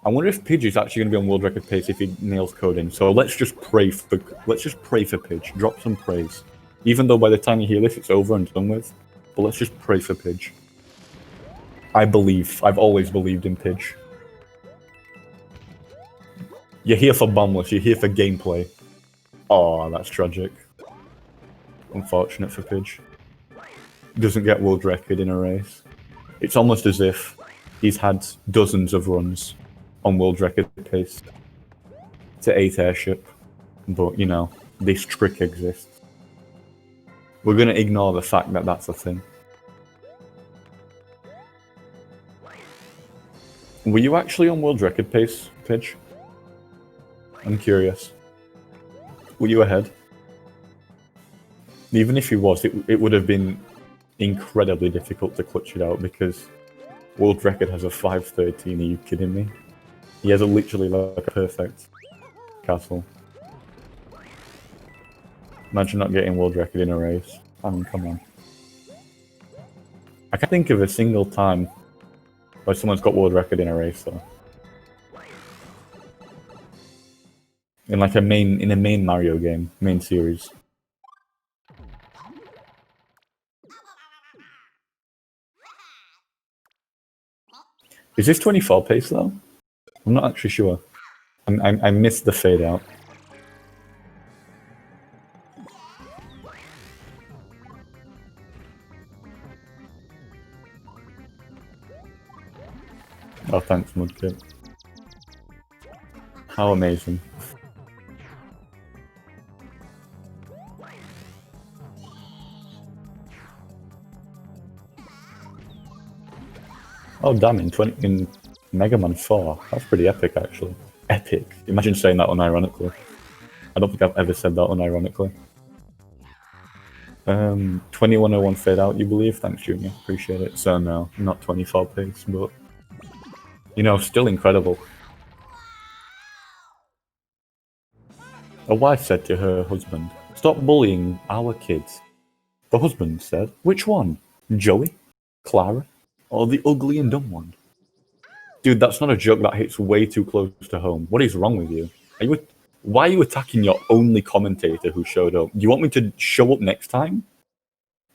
I wonder if Pidgey's actually going to be on world record pace if he nails coding. So let's just pray for Pidge. Drop some praise. Even though by the time you hear this, it's over and done with. But let's just pray for Pidge. I believe. I've always believed in Pidge. You're here for Bombless. You're here for gameplay. Oh, that's tragic. Unfortunate for Pidge. Doesn't get world record in a race. It's almost as if he's had dozens of runs on world record pace to 8 airship. But, you know, this trick exists. We're going to ignore the fact that that's a thing. Were you actually on world record pace, Pidge? I'm curious. Were you ahead? Even if he was, it would have been incredibly difficult to clutch it out because world record has a 513. Are you kidding me? He has a literally like a perfect castle. Imagine not getting world record in a race. I mean, come on. I can't think of a single time where someone's got world record in a race though. In like a main Mario game, main series. Is this 24 pace though? I'm not actually sure. I missed the fade out. Oh, thanks, Mudkip. How amazing. Oh, damn, in Mega Man 4. That's pretty epic, actually. Epic. Imagine saying that unironically. I don't think I've ever said that unironically. 2101 fade out, you believe? Thanks, Junior. Appreciate it. So, no, not 24 pace, but... You know, still incredible. A wife said to her husband, "Stop bullying our kids." The husband said, "Which one? Joey? Clara? Or the ugly and dumb one?" Dude, that's not a joke. That hits way too close to home. What is wrong with you? Why are you attacking your only commentator who showed up? Do you want me to show up next time?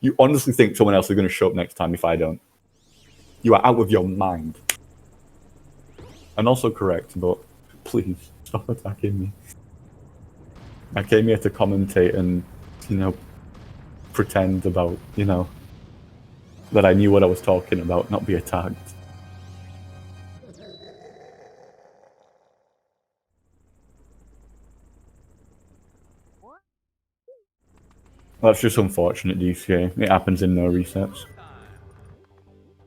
You honestly think someone else is going to show up next time if I don't? You are out of your mind. And also correct, but please stop attacking me. I came here to commentate and, you know, pretend about, you know, that I knew what I was talking about, not be attacked. That's just unfortunate, DCA. It happens in no resets.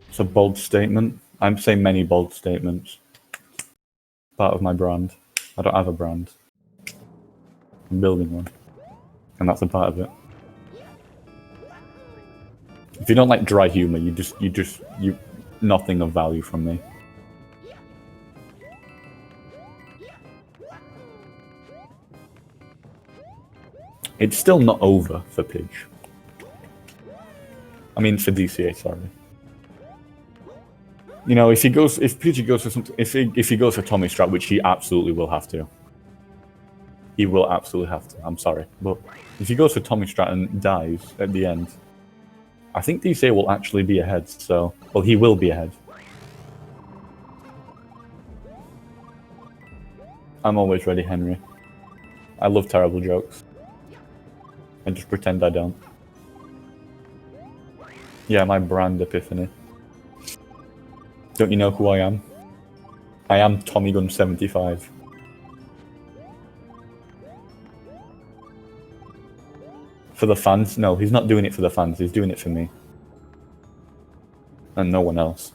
It's a bold statement. I'm saying many bold statements. Part of my brand. I don't have a brand. I'm building one. And that's a part of it. If you don't like dry humor, you nothing of value from me. It's still not over for Pidge. I mean, for DCA, sorry. You know, if Pidgey goes for something, if he goes for Tommy Strat, which he absolutely will have to. He will absolutely have to. I'm sorry, but if he goes for Tommy Strat and dies at the end, I think DCA will actually be ahead. So, well, he will be ahead. I'm always ready, Henry. I love terrible jokes. And just pretend I don't. Yeah, my brand epiphany. Don't you know who I am? I am Tommy Gun 75. For the fans? No, he's not doing it for the fans, he's doing it for me. And no one else.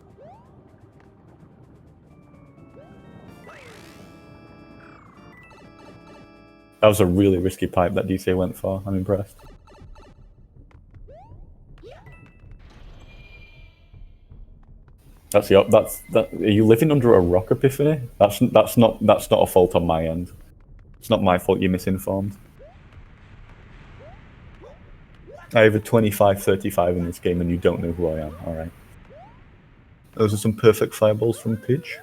That was a really risky pipe that DCA went for. I'm impressed. Are you living under a rock, Epiphany? That's not a fault on my end. It's not my fault you're misinformed. I have a 25-35 in this game and you don't know who I am, alright. Those are some perfect fireballs from Pidge.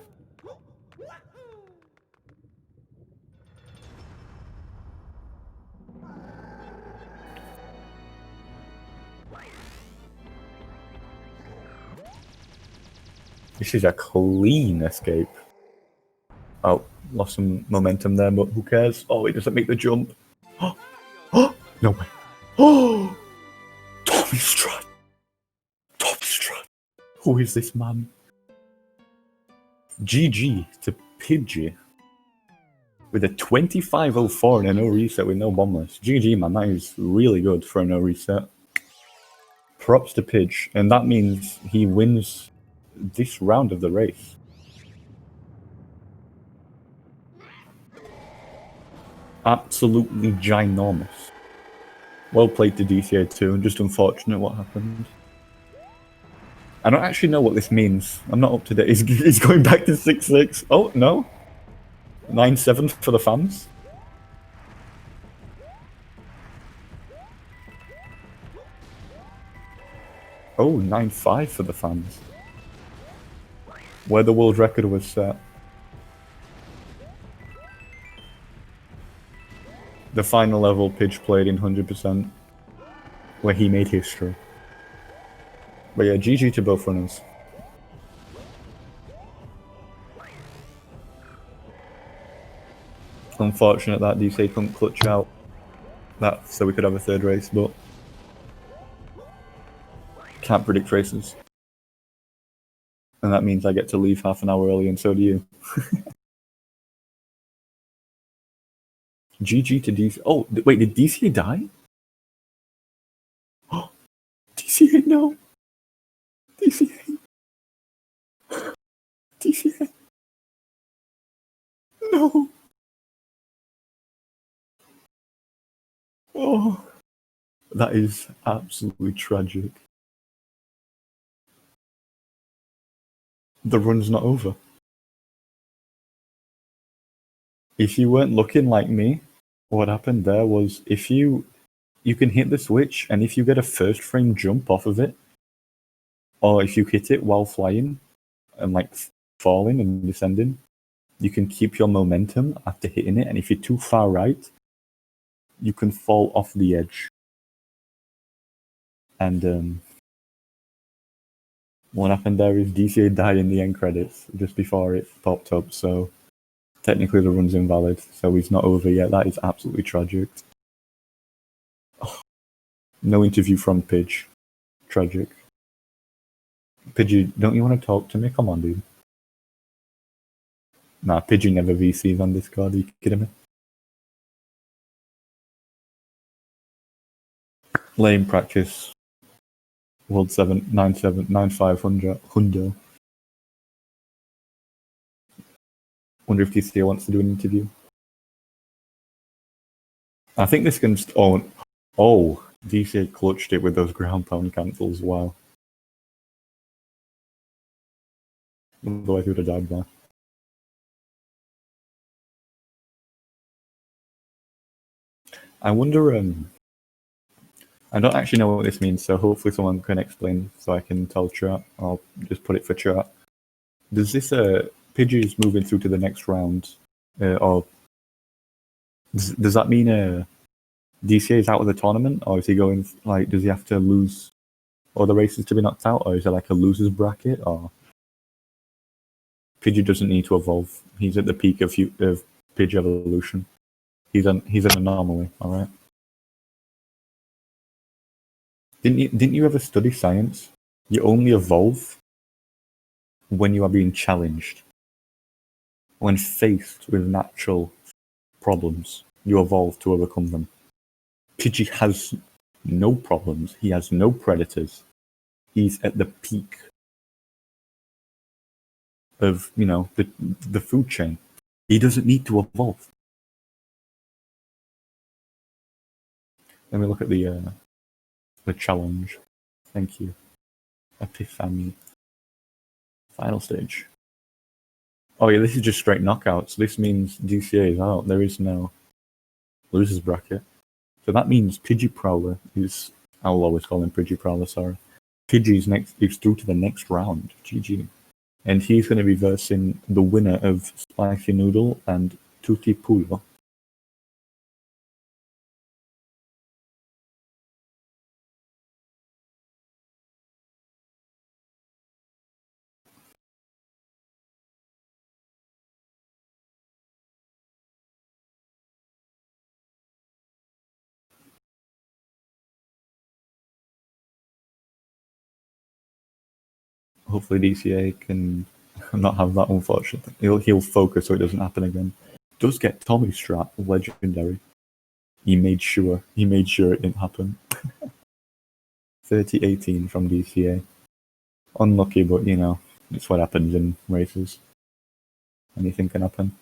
This is a clean escape. Oh, lost some momentum there, but who cares? Oh, he doesn't make the jump. Oh, no way. Oh, Tommy Strat. Tommy Strat. Who is this man? GG to Pidgey. With a 25.04 and a no reset with no bombless. GG, man, that is really good for a no reset. Props to Pidge, and that means he wins this round of the race. Absolutely ginormous. Well played to DCA too, and just unfortunate what happened. I don't actually know what this means. I'm not up to date. He's going back to 6-6. Oh, no. 9-7 for the fans. Oh, 9-5 for the fans. Where the world record was set. The final level Pidge played in 100%. Where he made history. But yeah, GG to both runners. Unfortunate that DC couldn't clutch out that so we could have a third race, but can't predict races. And that means I get to leave half an hour early, and so do you. GG to DC. Oh, wait, did DCA die? Oh, DCA, no. DCA. DCA. No. Oh, that is absolutely tragic. The run's not over. If you weren't looking like me, what happened there was if you can hit the switch, and if you get a first frame jump off of it, or if you hit it while flying and like falling and descending, you can keep your momentum after hitting it, and if you're too far right, you can fall off the edge. And what happened there is DCA died in the end credits just before it popped up, so technically the run's invalid, so he's not over yet. That is absolutely tragic. Oh, no interview from Pidge. Tragic. Pidgey, don't you want to talk to me? Come on, dude. Nah, Pidgey never VCs on Discord. Are you kidding me? Lame practice. World 7, 9-7, 9-5, Hundo. Wonder if DCA wants to do an interview. I think this can... Oh, DCA clutched it with those ground pound cancels. Wow. Otherwise he would have died there. I wonder... I don't actually know what this means, so hopefully someone can explain so I can tell chat. I'll just put it for chat. Does this... Pidgey is moving through to the next round, or... Does that mean... DCA is out of the tournament, or is he going, like, does he have to lose all the races to be knocked out, or is there like a loser's bracket, or Pidgey doesn't need to evolve. He's at the peak of Pidgey evolution. He's an anomaly, alright? Didn't you ever study science? You only evolve when you are being challenged. When faced with natural problems, you evolve to overcome them. Pidgey has no problems. He has no predators. He's at the peak of, you know, the food chain. He doesn't need to evolve. Let me look at the challenge. Thank you. Epiphany. Final stage. Oh yeah, this is just straight knockouts. This means DCA is out. There is no losers bracket. So that means Pidgey Prowler is... I'll always call him Pidgey Prowler, sorry. Pidgey's next is through to the next round. GG. And he's going to be versing the winner of Spicy Noodle and Tutti Pulo. Hopefully DCA can not have that, unfortunately. He'll focus so it doesn't happen again. Does get Tommy Strat, legendary. He made sure it didn't happen. 30-18 from DCA. Unlucky, but you know, it's what happens in races. Anything can happen.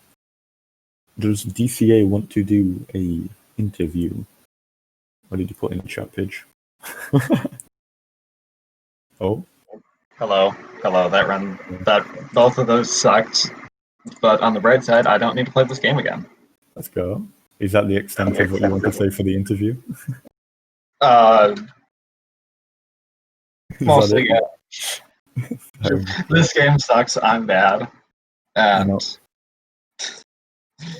Does DCA want to do a interview? What did you put in the chat page? Oh? Hello. That both of those sucked. But on the bright side, I don't need to play this game again. Let's go. Is that the extent of what you want to say for the interview? Mostly, yeah. This game sucks. I'm bad. And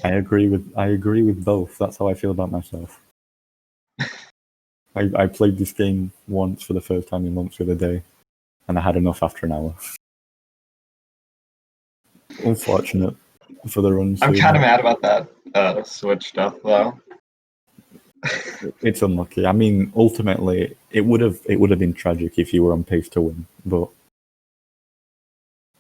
I agree with both. That's how I feel about myself. I played this game once for the first time in months the other day, and I had enough after an hour. Unfortunate for the runs. I'm kind of mad about that Switch stuff, though. It's unlucky. I mean, ultimately, it would have been tragic if you were on pace to win. But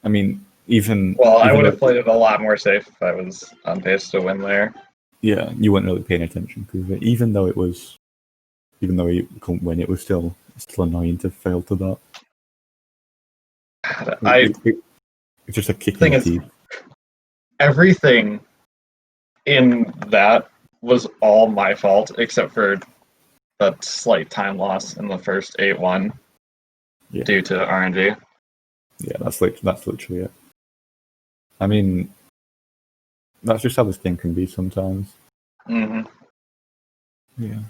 I mean, I would have played it a lot more safe if I was on pace to win there. Yeah, you weren't really paying attention because even though you couldn't win, it was still annoying to fail to that. It's just a kick in the teeth. Everything in that was all my fault, except for that slight time loss in the first 8-1 due to RNG. Yeah, that's literally it. I mean, that's just how this game can be sometimes. Mm-hmm. Yeah. Do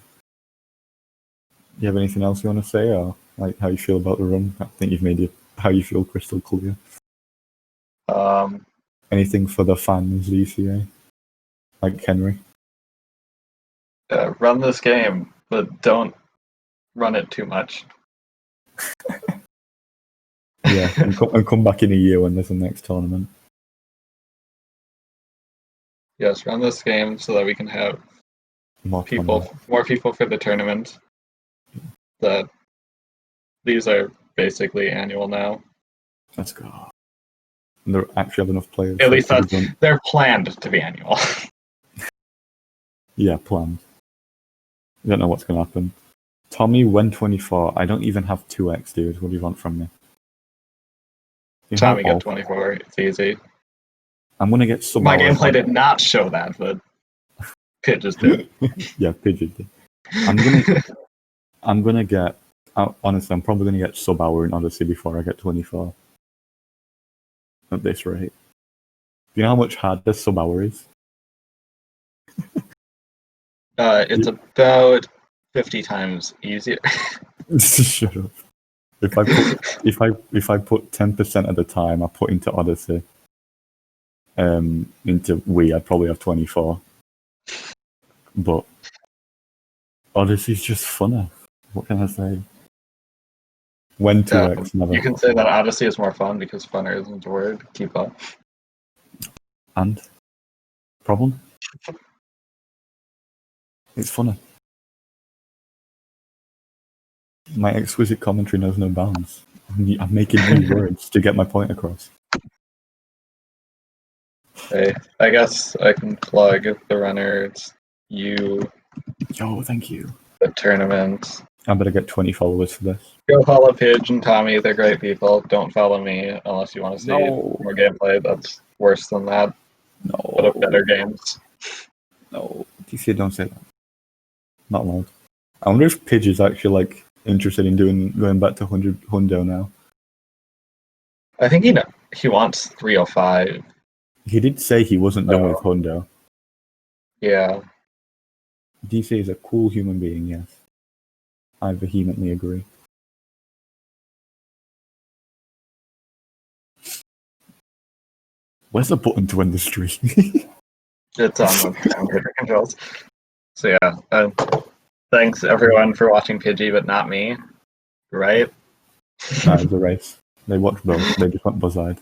you have anything else you want to say, or like how you feel about the run? I think you've made how you feel crystal clear. Anything for the fans, DCA? Like Henry? Run this game, but don't run it too much. Yeah, and come back in a year when there's the next tournament. Yes, run this game so that we can have more people for the tournament. That these are basically annual now. Let's go. And there actually have enough players. At least they're planned to be annual. Yeah, planned. I don't know what's going to happen. Tommy, when 24, I don't even have 2x, dude. What do you want from me? Tommy got 24. It's easy. I'm going to get some. My gameplay did not show that, but Pidgey did. Yeah, Pidgey did. I'm gonna get. Honestly, I'm probably gonna get sub-hour in Odyssey before I get 24. At this rate. Do you know how much harder sub-hour is? It's about 50 times easier. Shut up. If I put 10% of the time I put into Odyssey, into Wii, I'd probably have 24. But Odyssey's just funner. What can I say? When 2x never. You can say that Odyssey is more fun because funner isn't the word. Keep up. And problem? It's funner. My exquisite commentary knows no bounds. I'm making new words to get my point across. Hey, I guess I can plug the runner. It's you. Yo, thank you. The tournament. I better get 20 followers for this. Go follow Pidge and Tommy. They're great people. Don't follow me unless you want to see more gameplay. That's worse than that. No. Put up better games. No. DC, don't say that. Not allowed. I wonder if Pidge is actually interested in going back to 100 Hundo now. I think he wants 305. He did say he wasn't done with Hundo. Yeah. DC is a cool human being, yes. I vehemently agree. Where's the button to end the stream? It's on the controls. So yeah, thanks everyone for watching Pidgey, but not me. Right? Nah, it's a race. They watched both. They just went buzz-eyed.